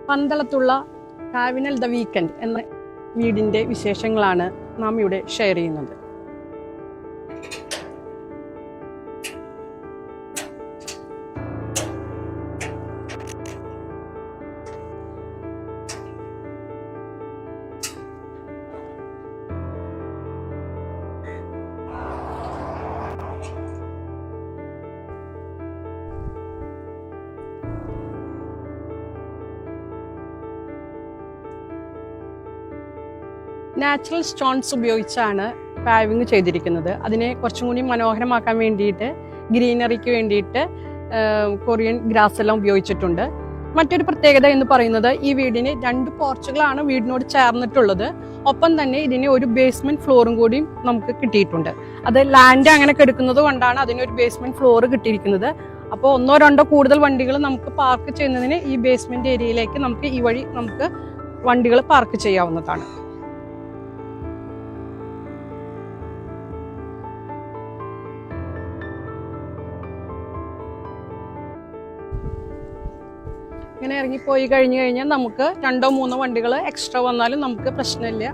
പന്തളത്തുള്ള കാവിനൽ the weekend എന്ന വീടിൻ്റെ വിശേഷങ്ങളാണ് നാം ഇവിടെ ഷെയർ ചെയ്യുന്നത്. നാച്ചുറൽ സ്റ്റോൺസ് ഉപയോഗിച്ചാണ് പാവിങ് ചെയ്തിരിക്കുന്നത്. അതിനെ കുറച്ചും കൂടി മനോഹരമാക്കാൻ വേണ്ടിയിട്ട് ഗ്രീനറിക്ക് വേണ്ടിയിട്ട് കൊറിയൻ ഗ്രാസ് എല്ലാം ഉപയോഗിച്ചിട്ടുണ്ട്. മറ്റൊരു പ്രത്യേകത എന്ന് പറയുന്നത് ഈ വീടിന് 2 പോർച്ചുകളാണ് വീടിനോട് ചേർന്നിട്ടുള്ളത്. ഒപ്പം തന്നെ ഇതിന് ഒരു ബേസ്മെന്റ് ഫ്ലോറും കൂടി നമുക്ക് കിട്ടിയിട്ടുണ്ട്. അത് ലാൻഡ് അങ്ങനെ കെടുക്കുന്നത് കൊണ്ടാണ് അതിനൊരു ബേസ്മെന്റ് ഫ്ലോർ കിട്ടിയിരിക്കുന്നത്. അപ്പോൾ 1 2 കൂടുതൽ വണ്ടികൾ നമുക്ക് പാർക്ക് ചെയ്യുന്നതിന് ഈ ബേസ്മെന്റ് ഏരിയയിലേക്ക് നമുക്ക് ഈ വഴി നമുക്ക് വണ്ടികൾ പാർക്ക് ചെയ്യാവുന്നതാണ്. ഇങ്ങനെ ഇറങ്ങിപ്പോയി കഴിഞ്ഞാൽ നമുക്ക് 2 3 വണ്ടികൾ എക്സ്ട്രാ വന്നാലും നമുക്ക് പ്രശ്നമില്ല.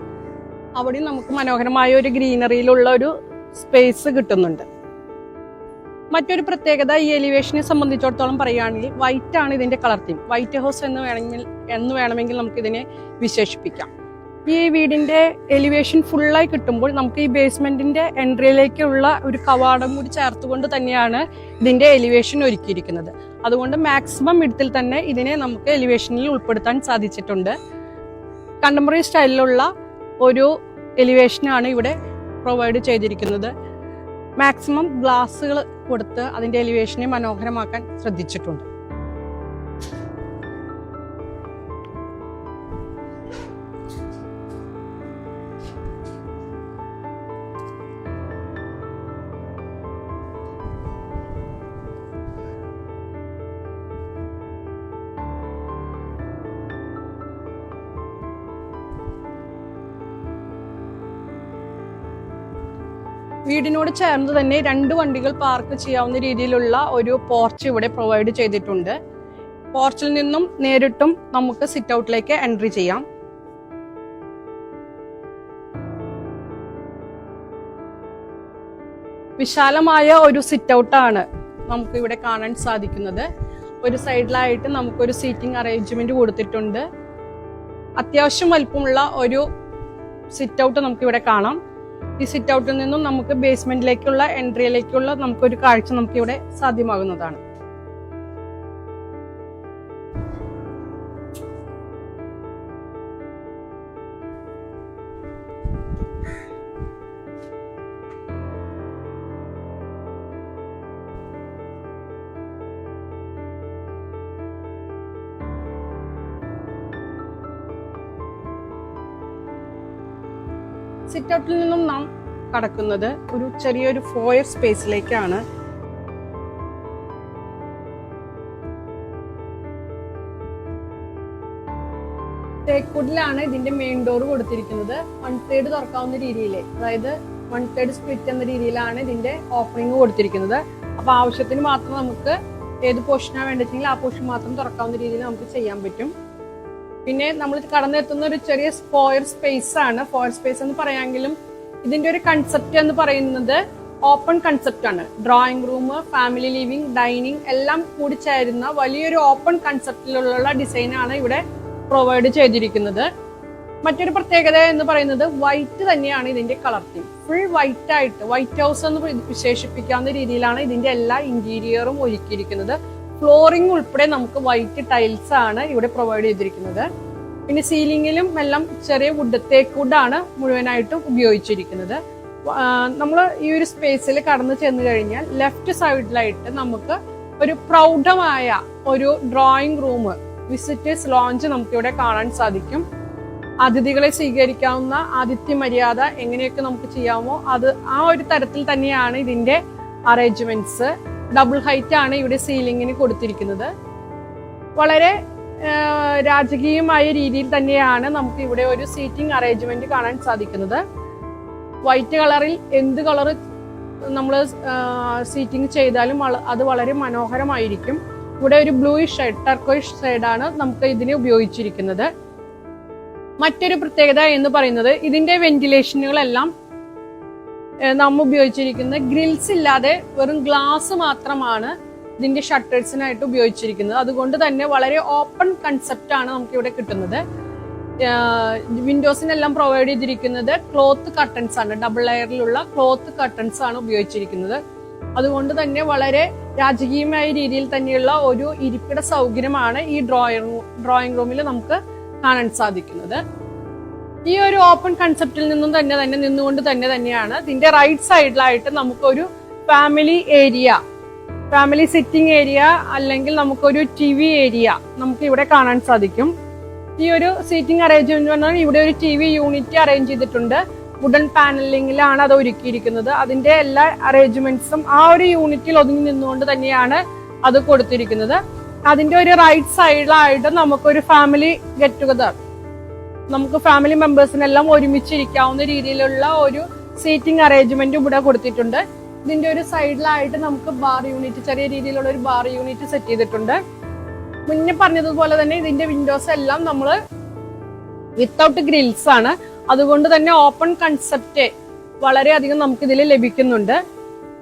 അവിടെ നമുക്ക് മനോഹരമായ ഒരു ഗ്രീനറിയിലുള്ള ഒരു സ്പേസ് കിട്ടുന്നുണ്ട്. മറ്റൊരു പ്രത്യേകത ഈ എലിവേഷനെ സംബന്ധിച്ചിടത്തോളം പറയുകയാണെങ്കിൽ വൈറ്റ് ആണ് ഇതിന്റെ കളർ തീം. വൈറ്റ് ഹൗസ് എന്ന് വേണമെങ്കിൽ നമുക്ക് ഇതിനെ വിശേഷിപ്പിക്കാം. ഈ വീടിന്റെ എലിവേഷൻ ഫുള്ളായി കിട്ടുമ്പോൾ നമുക്ക് ഈ ബേസ്മെന്റിന്റെ എൻട്രിയിലേക്കുള്ള ഒരു കവാടം കൂടി ചേർത്തുകൊണ്ട് തന്നെയാണ് ഇതിന്റെ എലിവേഷൻ ഒരുക്കിയിരിക്കുന്നത്. അതുകൊണ്ട് മാക്സിമം വിഡ്ത്തിൽ തന്നെ ഇതിനെ നമുക്ക് എലിവേഷനിൽ ഉൾപ്പെടുത്താൻ സാധിച്ചിട്ടുണ്ട്. കണ്ടംപററി സ്റ്റൈലിലുള്ള ഒരു എലിവേഷനാണ് ഇവിടെ പ്രൊവൈഡ് ചെയ്തിരിക്കുന്നത്. മാക്സിമം ഗ്ലാസുകൾ കൊടുത്ത് അതിന്റെ എലിവേഷനെ മനോഹരമാക്കാൻ ശ്രദ്ധിച്ചിട്ടുണ്ട്. വീടിനോട് ചേർന്ന് തന്നെ 2 വണ്ടികൾ പാർക്ക് ചെയ്യാവുന്ന രീതിയിലുള്ള ഒരു പോർച്ച് ഇവിടെ പ്രൊവൈഡ് ചെയ്തിട്ടുണ്ട്. പോർച്ചിൽ നിന്നും നേരിട്ടും നമുക്ക് സിറ്റ് ഔട്ടിലേക്ക് എൻട്രി ചെയ്യാം. വിശാലമായ ഒരു സിറ്റ് ഔട്ടാണ് നമുക്ക് ഇവിടെ കാണാൻ സാധിക്കുന്നത്. ഒരു സൈഡിലായിട്ട് നമുക്കൊരു സീറ്റിംഗ് അറേഞ്ച്മെന്റ് കൊടുത്തിട്ടുണ്ട്. അത്യാവശ്യം വലിപ്പമുള്ള ഒരു സിറ്റ് ഔട്ട് നമുക്ക് ഇവിടെ കാണാം. ഈ സിറ്റ് ഔട്ടിൽ നിന്നും നമുക്ക് ബേസ്മെന്റിലേക്കുള്ള എൻട്രിയിലേക്കുള്ള നമുക്കൊരു കാഴ്ച നമുക്ക് ഇവിടെ സാധ്യമാകുന്നതാണ്. സിറ്റ് ഔട്ടിൽ നിന്നും നാം കടക്കുന്നത് ഒരു ചെറിയൊരു ഫോയർ സ്പേസിലേക്കാണ്. തേക്കൂടിലാണ് ഇതിന്റെ മെയിൻ ഡോർ കൊടുത്തിരിക്കുന്നത്. 1/3 തുറക്കാവുന്ന രീതിയിൽ, അതായത് 1/3 സ്പ്ലിറ്റ് എന്ന രീതിയിലാണ് ഇതിന്റെ ഓപ്പണിംഗ് കൊടുത്തിരിക്കുന്നത്. അപ്പൊ ആവശ്യത്തിന് മാത്രം നമുക്ക് ഏത് പോർഷനാണ് വേണ്ടതെങ്കിൽ ആ പോർഷൻ മാത്രം തുറക്കാവുന്ന രീതിയിൽ നമുക്ക് ചെയ്യാൻ പറ്റും. പിന്നെ നമ്മൾ കടന്നെത്തുന്ന ഒരു ചെറിയ ഫോയർ സ്പേസ് ആണ്. ഫോയർ സ്പേസ് എന്ന് പറയാമെങ്കിലും ഇതിന്റെ ഒരു കൺസെപ്റ്റ് എന്ന് പറയുന്നത് ഓപ്പൺ കൺസെപ്റ്റ് ആണ്. Drawing room, family living, dining എല്ലാം കൂടി ചേരുന്ന വലിയൊരു ഓപ്പൺ കൺസെപ്റ്റിലുള്ള ഡിസൈനാണ് ഇവിടെ പ്രൊവൈഡ് ചെയ്തിരിക്കുന്നത്. മറ്റൊരു പ്രത്യേകത എന്ന് പറയുന്നത് വൈറ്റ് തന്നെയാണ് ഇതിന്റെ കളർ തീം. ഫുൾ വൈറ്റ് ആയിട്ട് വൈറ്റ് ഹൗസ് എന്ന് വിശേഷിപ്പിക്കാവുന്ന രീതിയിലാണ് ഇതിന്റെ എല്ലാ ഇന്റീരിയറും ഒരുക്കിയിരിക്കുന്നത്. ഫ്ലോറിംഗ് ഉൾപ്പെടെ നമുക്ക് വൈറ്റ് ടൈൽസ് ആണ് ഇവിടെ പ്രൊവൈഡ് ചെയ്തിരിക്കുന്നത്. പിന്നെ സീലിംഗിലും എല്ലാം ചെറിയ വുഡ്, തേക്ക് വുഡാണ് മുഴുവനായിട്ടും ഉപയോഗിച്ചിരിക്കുന്നത്. നമ്മൾ ഈ ഒരു സ്പേസിൽ കടന്നു ചെന്ന് കഴിഞ്ഞാൽ ലെഫ്റ്റ് സൈഡിലായിട്ട് നമുക്ക് ഒരു പ്രൗഢമായ ഒരു ഡ്രോയിങ് റൂം, വിസിറ്റേഴ്സ് ലോഞ്ച് നമുക്ക് ഇവിടെ കാണാൻ സാധിക്കും. അതിഥികളെ സ്വീകരിക്കാവുന്ന ആതിഥ്യ മര്യാദ എങ്ങനെയൊക്കെ നമുക്ക് ചെയ്യാമോ അത് ആ ഒരു തരത്തിൽ തന്നെയാണ് ഇതിന്റെ അറേഞ്ച്മെന്റ്സ്. ഡബിൾ ഹൈറ്റ് ആണ് ഇവിടെ സീലിംഗിന് കൊടുത്തിരിക്കുന്നത്. വളരെ രാജകീയമായ രീതിയിൽ തന്നെയാണ് നമുക്ക് ഇവിടെ ഒരു സീറ്റിംഗ് അറേഞ്ച്മെന്റ് കാണാൻ സാധിക്കുന്നത്. വൈറ്റ് കളറിൽ എന്ത് കളർ നമ്മൾ സീറ്റിംഗ് ചെയ്താലും അത് വളരെ മനോഹരമായിരിക്കും. ഇവിടെ ഒരു ബ്ലൂയിഷ് ഷെയ്ഡ്, ടർക്കോയിഷ് ഷെയ്ഡാണ് നമുക്ക് ഇതിന് ഉപയോഗിച്ചിരിക്കുന്നത്. മറ്റൊരു പ്രത്യേകത എന്ന് പറയുന്നത് ഇതിന്റെ വെന്റിലേഷനുകളെല്ലാം നമ്മൾ ഉപയോഗിച്ചിരിക്കുന്നത് ഗ്രിൽസ് ഇല്ലാതെ വെറും ഗ്ലാസ് മാത്രമാണ് ഇതിന്റെ ഷട്ടേഴ്സിനായിട്ട് ഉപയോഗിച്ചിരിക്കുന്നത്. അതുകൊണ്ട് തന്നെ വളരെ ഓപ്പൺ കൺസെപ്റ്റ് ആണ് നമുക്ക് ഇവിടെ കിട്ടുന്നത്. വിൻഡോസിനെല്ലാം പ്രൊവൈഡ് ചെയ്തിരിക്കുന്നത് ക്ലോത്ത് കർട്ടൻസ് ആണ്, ഡബിൾ ലെയറിലുള്ള ക്ലോത്ത് കർട്ടൻസ് ആണ് ഉപയോഗിച്ചിരിക്കുന്നത്. അതുകൊണ്ട് തന്നെ വളരെ രാജകീയമായ രീതിയിൽ തന്നെയുള്ള ഒരു ഇരിപ്പിട സൗകര്യമാണ് ഈ ഡ്രോയിങ് റൂമിൽ നമുക്ക് കാണാൻ സാധിക്കുന്നത്. ഈ ഒരു ഓപ്പൺ കൺസെപ്റ്റിൽ നിന്നും നിന്നുകൊണ്ട് തന്നെയാണ് ഇതിന്റെ റൈറ്റ് സൈഡിലായിട്ട് നമുക്കൊരു ഫാമിലി സിറ്റിംഗ് ഏരിയ അല്ലെങ്കിൽ നമുക്കൊരു TV ഏരിയ നമുക്ക് ഇവിടെ കാണാൻ സാധിക്കും. ഈ ഒരു സീറ്റിംഗ് അറേഞ്ച്മെന്റ് പറഞ്ഞാൽ ഇവിടെ ഒരു TV യൂണിറ്റ് അറേഞ്ച് ചെയ്തിട്ടുണ്ട്. വുഡൻ പാനലിംഗിലാണ് അത് ഒരുക്കിയിരിക്കുന്നത്. അതിന്റെ എല്ലാ അറേഞ്ച്മെന്റ്സും ആ ഒരു യൂണിറ്റിൽ ഒതുങ്ങി നിന്നുകൊണ്ട് തന്നെയാണ് അത് കൊടുത്തിരിക്കുന്നത്. അതിന്റെ ഒരു റൈറ്റ് സൈഡിലായിട്ട് നമുക്കൊരു ഫാമിലി ഗെറ്റ് ടുഗദർ, നമുക്ക് ഫാമിലി മെമ്പേഴ്സിനെല്ലാം ഒരുമിച്ചിരിക്കാവുന്ന രീതിയിലുള്ള ഒരു സീറ്റിംഗ് അറേഞ്ച്മെന്റ് ഇവിടെ കൊടുത്തിട്ടുണ്ട്. ഇതിന്റെ ഒരു സൈഡിലായിട്ട് നമുക്ക് ബാർ യൂണിറ്റ്, ചെറിയ രീതിയിലുള്ള ഒരു ബാർ യൂണിറ്റ് സെറ്റ് ചെയ്തിട്ടുണ്ട്. മുന്നേ പറഞ്ഞതുപോലെ തന്നെ ഇതിന്റെ വിൻഡോസ് എല്ലാം നമ്മൾ വിത്തൗട്ട് ഗ്രിൽസ് ആണ്. അതുകൊണ്ട് തന്നെ ഓപ്പൺ കൺസെപ്റ്റ് വളരെയധികം നമുക്ക് ഇതിൽ ലഭിക്കുന്നുണ്ട്.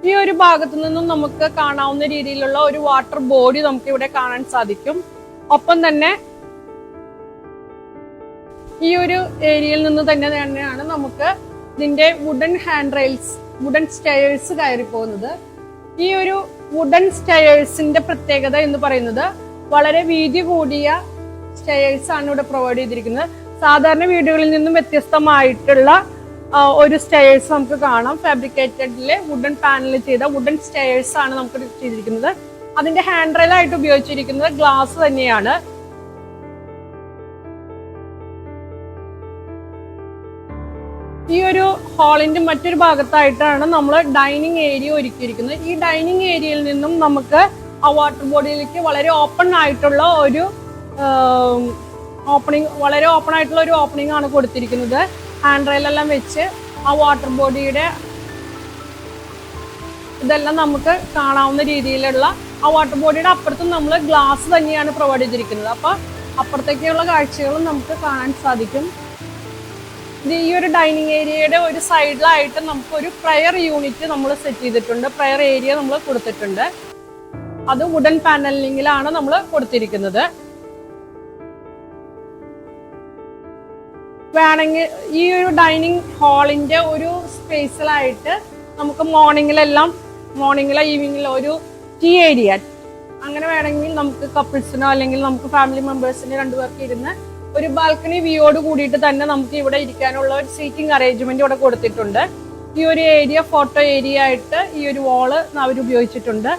ഈ ഒരു ഭാഗത്തു നിന്നും നമുക്ക് കാണാവുന്ന രീതിയിലുള്ള ഒരു വാട്ടർ ബോഡി നമുക്ക് ഇവിടെ കാണാൻ സാധിക്കും. ഒപ്പം തന്നെ ഈ ഒരു ഏരിയയിൽ നിന്ന് തന്നെയാണ് നമുക്ക് ഇതിന്റെ wooden hand rails, wooden stairs കയറി പോകുന്നത്. ഈ ഒരു വുഡൻ സ്റ്റെയേഴ്സിന്റെ പ്രത്യേകത എന്ന് പറയുന്നത് വളരെ വീതി കൂടിയ സ്റ്റെയേഴ്സ് ആണ് ഇവിടെ പ്രൊവൈഡ് ചെയ്തിരിക്കുന്നത്. സാധാരണ വീടുകളിൽ നിന്നും വ്യത്യസ്തമായിട്ടുള്ള ഒരു സ്റ്റെയേഴ്സ് നമുക്ക് കാണാം. ഫാബ്രിക്കേറ്റഡിലെ വുഡൻ പാനൽ ചെയ്ത വുഡൻ സ്റ്റെയേഴ്സ് ആണ് നമുക്ക് ചെയ്തിരിക്കുന്നത്. അതിന്റെ ഹാൻഡ് റെയിൽ ആയിട്ട് ഉപയോഗിച്ചിരിക്കുന്നത് ഗ്ലാസ് തന്നെയാണ്. ഈ ഒരു ഹാളിന്റെ മറ്റൊരു ഭാഗത്തായിട്ടാണ് നമ്മൾ ഡൈനിങ് ഏരിയ ഒരുക്കിയിരിക്കുന്നത്. ഈ ഡൈനിങ് ഏരിയയിൽ നിന്നും നമുക്ക് ആ വാട്ടർ ബോഡിയിലേക്ക് വളരെ ഓപ്പൺ ആയിട്ടുള്ള ഒരു ഓപ്പണിംഗ് ആണ് കൊടുത്തിരിക്കുന്നത്. ഹാൻഡ് റെയിലെല്ലാം വെച്ച് ആ വാട്ടർ ബോഡിയുടെ ഇതെല്ലാം നമുക്ക് കാണാവുന്ന രീതിയിലുള്ള, ആ വാട്ടർ ബോഡിയുടെ അപ്പുറത്തും നമ്മൾ ഗ്ലാസ് തന്നെയാണ് പ്രൊവൈഡ് ചെയ്തിരിക്കുന്നത്. അപ്പൊ അപ്പുറത്തേക്കുള്ള കാഴ്ചകളും നമുക്ക് കാണാൻ സാധിക്കും. ഈ ഒരു ഡൈനിങ് ഏരിയയുടെ ഒരു സൈഡിലായിട്ട് നമുക്കൊരു പ്രയർ യൂണിറ്റ് നമ്മൾ സെറ്റ് ചെയ്തിട്ടുണ്ട്. പ്രയർ ഏരിയ നമ്മൾ കൊടുത്തിട്ടുണ്ട്. അത് വുഡൻ പാനലിംഗിലാണ് നമ്മൾ കൊടുത്തിരിക്കുന്നത്. വേണമെങ്കിൽ ഈ ഒരു ഡൈനിങ് ഹാളിന്റെ ഒരു സ്പേസിലായിട്ട് നമുക്ക് മോർണിംഗിലോ ഈവനിങ്ങിലോ ഒരു ടീ ഏരിയ അങ്ങനെ വേണമെങ്കിൽ നമുക്ക് കപ്പിൾസിനോ അല്ലെങ്കിൽ നമുക്ക് ഫാമിലി മെമ്പേഴ്സിന് രണ്ടുപേർക്ക് ഇരുന്ന് ഒരു ബാൽക്കണി വ്യൂയോട് കൂടിയിട്ട് തന്നെ നമുക്ക് ഇവിടെ ഇരിക്കാനുള്ള ഒരു സീറ്റിംഗ് അറേഞ്ച്മെന്റ് ഇവിടെ കൊടുത്തിട്ടുണ്ട്. ഈ ഒരു ഏരിയ ഫോട്ടോ ഏരിയ ആയിട്ട് ഈ ഒരു വാള് അവർ ഉപയോഗിച്ചിട്ടുണ്ട്.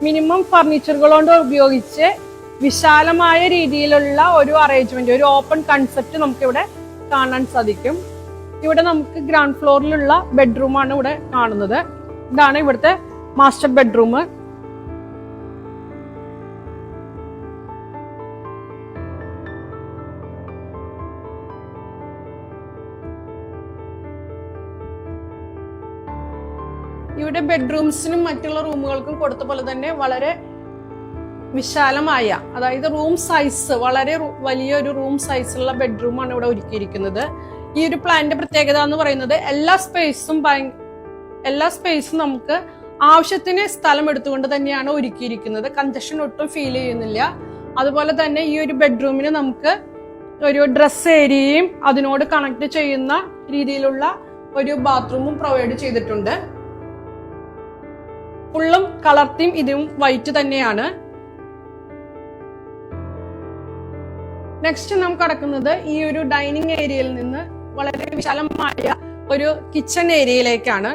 മിനിമം ഫർണിച്ചറുകൾ കൊണ്ട് ഉപയോഗിച്ച് വിശാലമായ രീതിയിലുള്ള ഒരു അറേഞ്ച്മെന്റ്, ഒരു ഓപ്പൺ കൺസെപ്റ്റ് നമുക്ക് ഇവിടെ കാണാൻ സാധിക്കും. ഇവിടെ നമുക്ക് ഗ്രൗണ്ട് ഫ്ലോറിലുള്ള ബെഡ്റൂമാണ് ഇവിടെ കാണുന്നത്. ഇതാണ് ഇവിടുത്തെ മാസ്റ്റർ ബെഡ്റൂം. ഇവിടെ ബെഡ്റൂംസിനും മറ്റുള്ള റൂമുകൾക്കും കൊടുത്ത പോലെ തന്നെ വളരെ വിശാലമായ, അതായത് റൂം സൈസ് വളരെ വലിയൊരു റൂം സൈസുള്ള ബെഡ്റൂമാണ് ഇവിടെ ഒരുക്കിയിരിക്കുന്നത്. ഈ ഒരു പ്ലാന്റെ പ്രത്യേകത എന്ന് പറയുന്നത് എല്ലാ സ്പേസും നമുക്ക് ആവശ്യത്തിന് സ്ഥലം എടുത്തുകൊണ്ട് തന്നെയാണ് ഒരുക്കിയിരിക്കുന്നത്. കൺജഷൻ ഒട്ടും ഫീൽ ചെയ്യുന്നില്ല. അതുപോലെ തന്നെ ഈ ഒരു ബെഡ്റൂമിന് നമുക്ക് ഒരു ഡ്രസ് ഏരിയയും അതിനോട് കണക്ട് ചെയ്യുന്ന രീതിയിലുള്ള ഒരു ബാത്റൂമും പ്രൊവൈഡ് ചെയ്തിട്ടുണ്ട്. ഫുള്ളും കളർ തീം ഇതും വൈറ്റ് തന്നെയാണ്. നെക്സ്റ്റ് നമുക്ക് കടക്കുന്നത് ഈ ഒരു ഡൈനിങ് ഏരിയയിൽ നിന്ന് വളരെ വിശാലമായ ഒരു കിച്ചൺ ഏരിയയിലേക്കാണ്.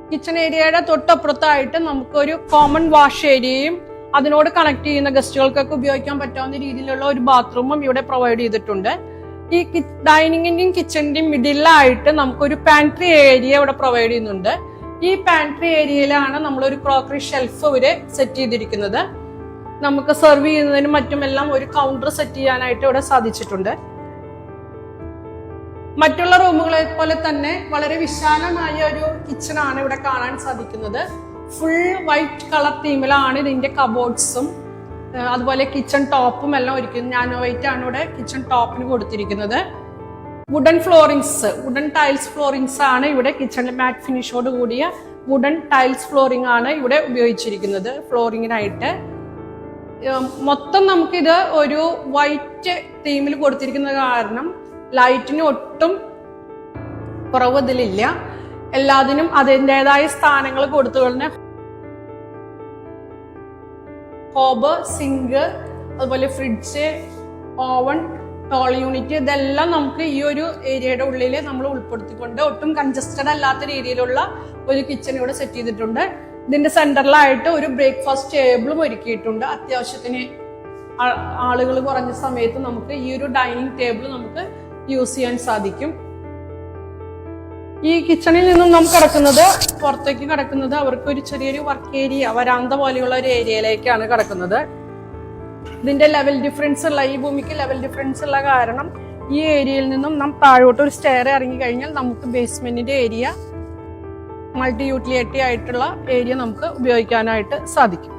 കിച്ചൺ ഏരിയയുടെ തൊട്ടപ്പുറത്തായിട്ട് നമുക്കൊരു കോമൺ വാഷ് ഏരിയയും അതിനോട് കണക്ട് ചെയ്യുന്ന ഗസ്റ്റുകൾക്കൊക്കെ ഉപയോഗിക്കാൻ പറ്റാവുന്ന രീതിയിലുള്ള ഒരു ബാത്റൂമും ഇവിടെ പ്രൊവൈഡ് ചെയ്തിട്ടുണ്ട്. ഈ ഡൈനിങ്ങിന്റെയും കിച്ചണിന്റെയും മിഡിലായിട്ട് നമുക്കൊരു പാൻട്രി ഏരിയ ഇവിടെ പ്രൊവൈഡ് ചെയ്യുന്നുണ്ട്. ഈ പാൻട്രി ഏരിയയിലാണ് നമ്മളൊരു ക്രോക്കറി ഷെൽഫ് ഇവിടെ സെറ്റ് ചെയ്തിരിക്കുന്നത്. നമുക്ക് സെർവ് ചെയ്യുന്നതിനും മറ്റുമെല്ലാം ഒരു കൗണ്ടർ സെറ്റ് ചെയ്യാനായിട്ട് ഇവിടെ സാധിച്ചിട്ടുണ്ട്. മറ്റുള്ള റൂമുകളെ പോലെ തന്നെ വളരെ വിശാലമായ ഒരു കിച്ചണാണ് ഇവിടെ കാണാൻ സാധിക്കുന്നത്. ഫുൾ വൈറ്റ് കളർ തീമിലാണ് ഇതിന്റെ കബോർഡ്സും അതുപോലെ കിച്ചൺ ടോപ്പും എല്ലാം ഒരുക്കുന്നത്. നാനോ വൈറ്റ് ആണ് ഇവിടെ കിച്ചൺ ടോപ്പിന് കൊടുത്തിരിക്കുന്നത്. Wooden floorings, wooden tiles floorings ആണ് ഇവിടെ കിച്ചണിൽ മാറ്റ് ഫിനിഷോട് കൂടിയ വുഡൻ ടൈൽസ് ഫ്ലോറിംഗ് ആണ് ഇവിടെ ഉപയോഗിച്ചിരിക്കുന്നത് ഫ്ലോറിങ്ങിനായിട്ട്. മൊത്തം നമുക്കിത് ഒരു വൈറ്റ് തീമിൽ കൊടുത്തിരിക്കുന്ന കാരണം ലൈറ്റിന് ഒട്ടും കുറവ് ഇതിലില്ല. എല്ലാത്തിനും അതിൻ്റെതായ സ്ഥാനങ്ങൾ കൊടുത്തുകൊണ്ട് ഹോബ്, സിങ്ക്, അതുപോലെ ഫ്രിഡ്ജ്, ഓവൻ, ടോൾ യൂണിറ്റ്, ഇതെല്ലാം നമുക്ക് ഈ ഒരു ഏരിയയുടെ ഉള്ളിൽ നമ്മൾ ഉൾപ്പെടുത്തിക്കൊണ്ട് ഒട്ടും കൺജസ്റ്റഡ് അല്ലാത്ത രീതിയിലുള്ള ഒരു കിച്ചൺ ഇവിടെ സെറ്റ് ചെയ്തിട്ടുണ്ട്. ഇതിന്റെ സെന്ററിലായിട്ട് ഒരു ബ്രേക്ക്ഫാസ്റ്റ് ടേബിളും ഒരുക്കിയിട്ടുണ്ട്. അത്യാവശ്യത്തിന് ആളുകൾ കുറഞ്ഞ സമയത്ത് നമുക്ക് ഈ ഒരു ഡൈനിങ് ടേബിൾ നമുക്ക് യൂസ് ചെയ്യാൻ സാധിക്കും. ഈ കിച്ചണിൽ നിന്നും നമുക്ക് കിടക്കുന്നത്, പുറത്തേക്ക് കിടക്കുന്നത് അവർക്ക് ഒരു ചെറിയൊരു വർക്ക് ഏരിയ, വരാന്ത പോലെയുള്ള ഒരു ഏരിയയിലേക്കാണ് കിടക്കുന്നത്. ഇതിന്റെ ലെവൽ ഡിഫറൻസ് ഉള്ള, ഈ ഭൂമിക്ക് ലെവൽ ഡിഫറൻസ് ഉള്ള കാരണം ഈ ഏരിയയിൽ നിന്നും നാം താഴോട്ട് ഒരു സ്റ്റെയർ ഇറങ്ങി കഴിഞ്ഞാൽ നമുക്ക് ബേസ്മെന്റിന്റെ ഏരിയ, മൾട്ടി യൂട്ടിലിറ്റി ആയിട്ടുള്ള ഏരിയ നമുക്ക് ഉപയോഗിക്കാനായിട്ട് സാധിക്കും.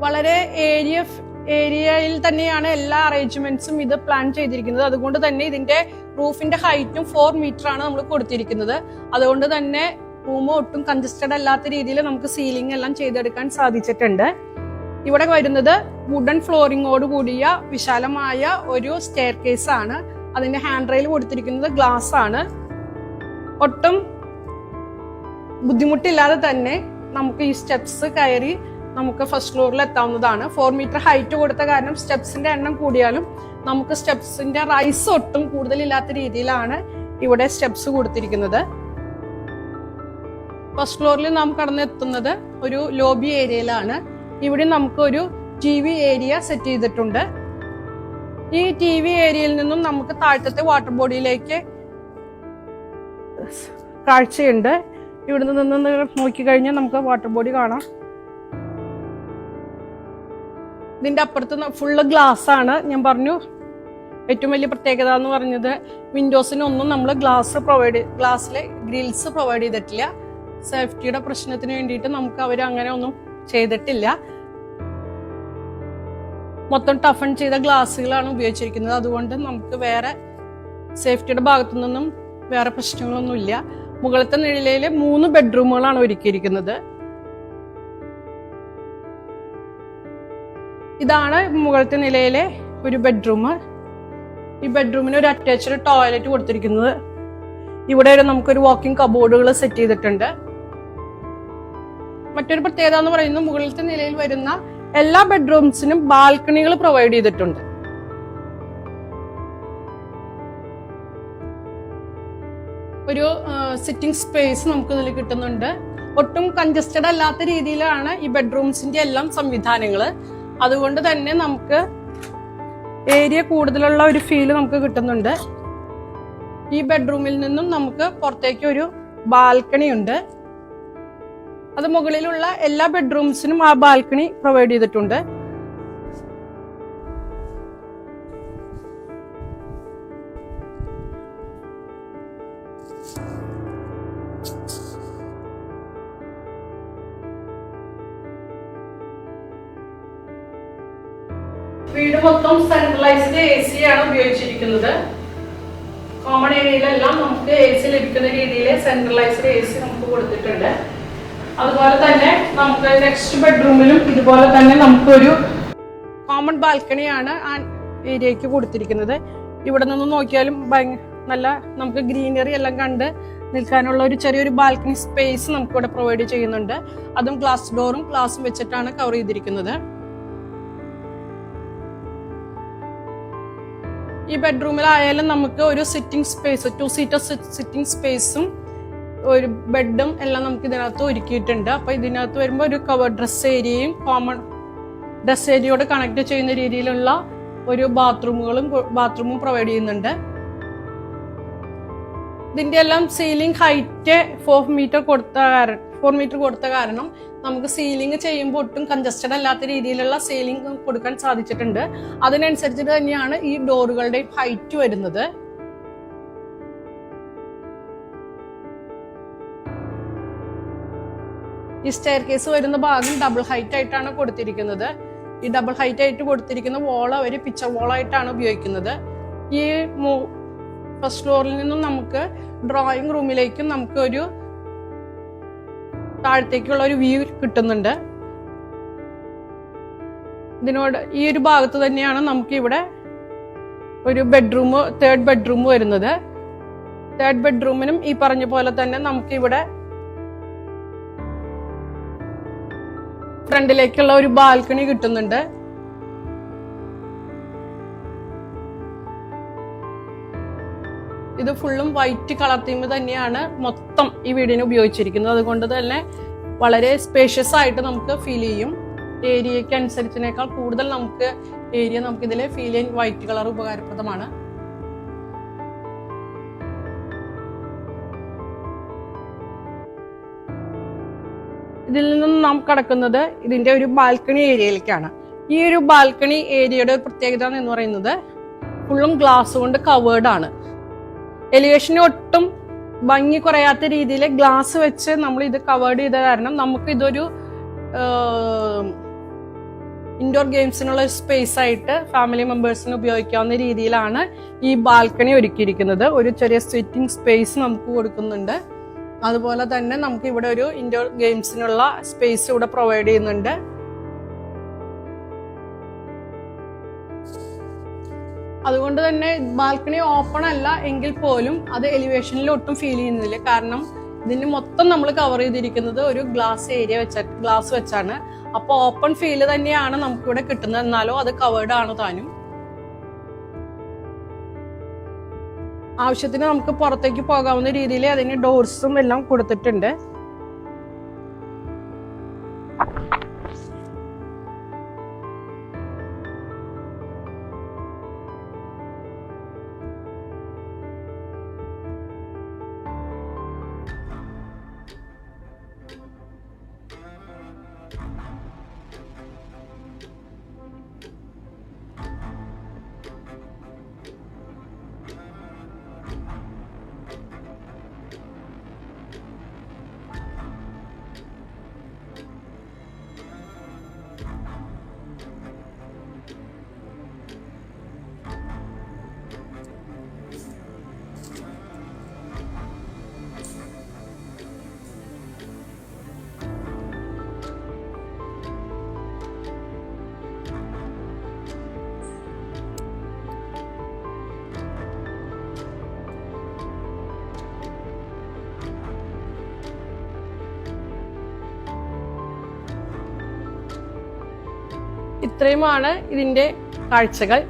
വളരെ ഏരിയയിൽ തന്നെയാണ് എല്ലാ അറേഞ്ച്മെന്റ്സും ഇത് പ്ലാൻ ചെയ്തിരിക്കുന്നത്. അതുകൊണ്ട് തന്നെ ഇതിന്റെ റൂഫിന്റെ ഹൈറ്റും 4 മീറ്റർ ആണ് നമ്മൾ കൊടുത്തിരിക്കുന്നത്. അതുകൊണ്ട് തന്നെ റൂം ഒട്ടും കൺജസ്റ്റഡ് അല്ലാത്ത രീതിയിൽ നമുക്ക് സീലിംഗ് എല്ലാം ചെയ്തെടുക്കാൻ സാധിച്ചിട്ടുണ്ട്. ഇവിടെ വരുന്നത് വുഡൻ ഫ്ലോറിങ്ങോട് കൂടിയ വിശാലമായ ഒരു സ്റ്റെയർ കേസ് ആണ്. അതിന്റെ ഹാൻഡ് റെയിൽ കൊടുത്തിരിക്കുന്നത് ഗ്ലാസ് ആണ്. ഒട്ടും ബുദ്ധിമുട്ടില്ലാതെ തന്നെ നമുക്ക് ഈ സ്റ്റെപ്സ് കയറി നമുക്ക് ഫസ്റ്റ് ഫ്ലോറിൽ എത്താവുന്നതാണ്. 4 മീറ്റർ ഹൈറ്റ് കൊടുത്ത കാരണം സ്റ്റെപ്സിന്റെ എണ്ണം കൂടിയാലും നമുക്ക് സ്റ്റെപ്സിന്റെ റൈസ് ഒട്ടും കൂടുതലില്ലാത്ത രീതിയിലാണ് ഇവിടെ സ്റ്റെപ്സ് കൊടുത്തിരിക്കുന്നത്. ഫസ്റ്റ് ഫ്ലോറിൽ നാം കടന്നെത്തുന്നത് ഒരു ലോബി ഏരിയയിലാണ്. ഇവിടെ നമുക്ക് ഒരു TV ഏരിയ സെറ്റ് ചെയ്തിട്ടുണ്ട്. ഈ TV ഏരിയയിൽ നിന്നും നമുക്ക് താഴത്തെ വാട്ടർ ബോഡിയിലേക്ക് കാഴ്ചയുണ്ട്. ഇവിടെ നിന്ന് നോക്കിക്കഴിഞ്ഞാൽ നമുക്ക് വാട്ടർ ബോഡി കാണാം. ഇതിന്റെ അപ്പുറത്ത് ഫുള്ള് ഗ്ലാസ് ആണ്. ഞാൻ പറഞ്ഞു ഏറ്റവും വലിയ പ്രത്യേകത എന്ന് പറഞ്ഞത് വിൻഡോസിനൊന്നും നമ്മൾ ഗ്ലാസ്സിലെ ഗ്രിൽസ് പ്രൊവൈഡ് ചെയ്തിട്ടില്ല. സേഫ്റ്റിയുടെ പ്രശ്നത്തിന് വേണ്ടിയിട്ട് നമുക്ക് അവർ അങ്ങനെ ഒന്നും ചെയ്തിട്ടില്ല. മൊത്തം ടഫൺ ചെയ്ത ഗ്ലാസ്സുകളാണ് ഉപയോഗിച്ചിരിക്കുന്നത്. അതുകൊണ്ട് നമുക്ക് വേറെ സേഫ്റ്റിയുടെ ഭാഗത്തു നിന്നും വേറെ പ്രശ്നങ്ങളൊന്നും ഇല്ല. മുകളിലത്തെ നിലയിലെ 3 ബെഡ്റൂമുകളാണ് ഒരുക്കിയിരിക്കുന്നത്. ഇതാണ് മുകളിലത്തെ നിലയിലെ ഒരു ബെഡ്റൂം. ഈ ബെഡ്റൂമിന് ഒരു അറ്റാച്ച്ഡ് ടോയ്ലറ്റ് കൊടുത്തിരിക്കുന്നത്. ഇവിടെ നമുക്കൊരു വാക്കിംഗ് കബോർഡുകൾ സെറ്റ് ചെയ്തിട്ടുണ്ട്. മറ്റൊരു പ്രത്യേകത എന്ന് പറയുന്നത് മുകളിലത്തെ നിലയിൽ വരുന്ന എല്ലാ ബെഡ്റൂംസിനും ബാൽക്കണികൾ പ്രൊവൈഡ് ചെയ്തിട്ടുണ്ട്. ഒരു സിറ്റിംഗ് സ്പേസ് നമുക്ക് ഇതിൽ കിട്ടുന്നുണ്ട്. ഒട്ടും കൺജസ്റ്റഡ് അല്ലാത്ത രീതിയിലാണ് ഈ ബെഡ്റൂംസിന്റെ എല്ലാം സംവിധാനങ്ങൾ. അതുകൊണ്ട് തന്നെ നമുക്ക് ഏരിയ കൂടുതലുള്ള ഒരു ഫീല് നമുക്ക് കിട്ടുന്നുണ്ട്. ഈ ബെഡ്റൂമിൽ നിന്നും നമുക്ക് പുറത്തേക്ക് ഒരു ബാൽക്കണി ഉണ്ട്. അത് മുകളിലുള്ള എല്ലാ ബെഡ്റൂംസിനും ആ ബാൽക്കണി പ്രൊവൈഡ് ചെയ്തിട്ടുണ്ട്. വീട് മൊത്തം സെൻട്രലൈസ്ഡ് AC ആണ് ഉപയോഗിച്ചിരിക്കുന്നത്. കോമൺ ഏരിയയിലെല്ലാം നമുക്ക് AC ലഭിക്കുന്ന രീതിയിൽ സെൻട്രലൈസ്ഡ് AC നമുക്ക് കൊടുത്തിട്ടുണ്ട്. അതുപോലെ തന്നെ നമുക്ക് നെക്സ്റ്റ് ബെഡ്റൂമിലും ഇതുപോലെ തന്നെ നമുക്കൊരു കോമൺ ബാൽക്കണിയാണ് ആ ഏരിയക്ക് കൊടുത്തിരിക്കുന്നത്. ഇവിടെ നിന്ന് നോക്കിയാലും നല്ല നമുക്ക് ഗ്രീനറി എല്ലാം കണ്ട് നിൽക്കാനുള്ള ഒരു ചെറിയൊരു ബാൽക്കണി സ്പേസ് നമുക്ക് ഇവിടെ പ്രൊവൈഡ് ചെയ്യുന്നുണ്ട്. അതും ഗ്ലാസ് ഡോറും ഗ്ലാസും വെച്ചിട്ടാണ് കവർ ചെയ്തിരിക്കുന്നത്. ഈ ബെഡ്റൂമിലായാലും നമുക്ക് ഒരു സിറ്റിംഗ് സ്പേസ് 2 സീറ്റർ സിറ്റിംഗ് സ്പേസും ഒരു ബെഡും എല്ലാം നമുക്ക് ഇതിനകത്ത് ഒരുക്കിയിട്ടുണ്ട്. അപ്പോൾ ഇതിനകത്ത് വരുമ്പോൾ ഒരു കവർ ഡ്രസ് ഏരിയയും കോമൺ ഡ്രസ് ഏരിയയോട് കണക്ട് ചെയ്യുന്ന രീതിയിലുള്ള ഒരു ബാത്റൂമും പ്രൊവൈഡ് ചെയ്യുന്നുണ്ട്. ഇതിന്റെ എല്ലാം സീലിംഗ് ഹൈറ്റ് 4 മീറ്റർ കൊടുത്ത കാരണം നമുക്ക് സീലിംഗ് ചെയ്യുമ്പോൾ ഒട്ടും കൺജസ്റ്റഡ് അല്ലാത്ത രീതിയിലുള്ള സീലിംഗ് കൊടുക്കാൻ സാധിച്ചിട്ടുണ്ട്. അതിനനുസരിച്ചിട്ട് തന്നെയാണ് ഈ ഡോറുകളുടെ ഹൈറ്റ് വരുന്നത്. ഈ സ്റ്റെയർ കേസ് വരുന്ന ഭാഗം ഡബിൾ ഹൈറ്റ് ആയിട്ടാണ് കൊടുത്തിരിക്കുന്നത്. ഈ ഡബിൾ ഹൈറ്റ് ആയിട്ട് കൊടുത്തിരിക്കുന്ന വോൾ അവർ പിക്ചർ വോളായിട്ടാണ് ഉപയോഗിക്കുന്നത്. ഈ ഫസ്റ്റ് ഫ്ലോറിൽ നിന്നും നമുക്ക് ഡ്രോയിങ് റൂമിലേക്കും നമുക്ക് ഒരു താഴത്തേക്കുള്ള ഒരു വ്യൂ കിട്ടുന്നുണ്ട്. ഇതിനോട് ഈ ഒരു ഭാഗത്ത് തന്നെയാണ് നമുക്ക് ഇവിടെ ഒരു തേർഡ് ബെഡ്റൂം വരുന്നത്. തേർഡ് ബെഡ്റൂമിനും ഈ പറഞ്ഞ പോലെ തന്നെ നമുക്ക് ഇവിടെ ഫ്രണ്ടിലേക്കുള്ള ഒരു ബാൽക്കണി കിട്ടുന്നുണ്ട്. ഇത് ഫുള്ളും വൈറ്റ് കളർ തീം തന്നെയാണ് മൊത്തം ഈ വീടിന് ഉപയോഗിച്ചിരിക്കുന്നത്. അതുകൊണ്ട് തന്നെ വളരെ സ്പേഷ്യസ് ആയിട്ട് നമുക്ക് ഫീൽ ചെയ്യും. ഏരിയയ്ക്ക് അനുസരിച്ചതിനേക്കാൾ കൂടുതൽ നമുക്ക് ഇതിൽ ഫീൽ ചെയ്യാൻ വൈറ്റ് കളർ ഉപകാരപ്രദമാണ്. ഇതിൽ നിന്നും നാം കടക്കുന്നത് ഇതിന്റെ ഒരു ബാൽക്കണി ഏരിയയിലേക്കാണ്. ഈ ഒരു ബാൽക്കണി ഏരിയയുടെ ഒരു പ്രത്യേകത എന്ന് പറയുന്നത് ഫുള്ളും ഗ്ലാസ് കൊണ്ട് കവേർഡ് ആണ്. എലിവേഷന് ഒട്ടും ഭംഗി കുറയാത്ത രീതിയിൽ ഗ്ലാസ് വെച്ച് നമ്മൾ ഇത് കവേർഡ് ചെയ്ത കാരണം നമുക്ക് ഇതൊരു ഇൻഡോർ ഗെയിംസിനുള്ള സ്പേസ് ആയിട്ട് ഫാമിലി മെമ്പേഴ്സിന് ഉപയോഗിക്കാവുന്ന രീതിയിലാണ് ഈ ബാൽക്കണി ഒരുക്കിയിരിക്കുന്നത്. ഒരു ചെറിയ സിറ്റിംഗ് സ്പേസ് നമുക്ക് കൊടുക്കുന്നുണ്ട്. അതുപോലെ തന്നെ നമുക്ക് ഇവിടെ ഒരു ഇൻഡോർ ഗെയിംസിനുള്ള സ്പേസ് ഇവിടെ പ്രൊവൈഡ് ചെയ്യുന്നുണ്ട്. അതുകൊണ്ട് തന്നെ ബാൽക്കണി ഓപ്പൺ അല്ല എങ്കിൽ പോലും അത് എലിവേഷനിൽ ഒട്ടും ഫീൽ ചെയ്യുന്നില്ല. കാരണം ഇതിന് മൊത്തം നമ്മൾ കവർ ചെയ്തിരിക്കുന്നത് ഒരു ഗ്ലാസ് വെച്ചാണ്. അപ്പോൾ ഓപ്പൺ ഫീല് തന്നെയാണ് നമുക്കിവിടെ കിട്ടുന്നത്. എന്നാലോ അത് കവേർഡ് ആണ് താനും. ആവശ്യത്തിന് നമുക്ക് പുറത്തേക്ക് പോകാവുന്ന രീതിയിൽ അതിന് ഡോർസും എല്ലാം കൊടുത്തിട്ടുണ്ട്. ഇത്രയുമാണ് ഇതിന്റെ കാഴ്ചകൾ.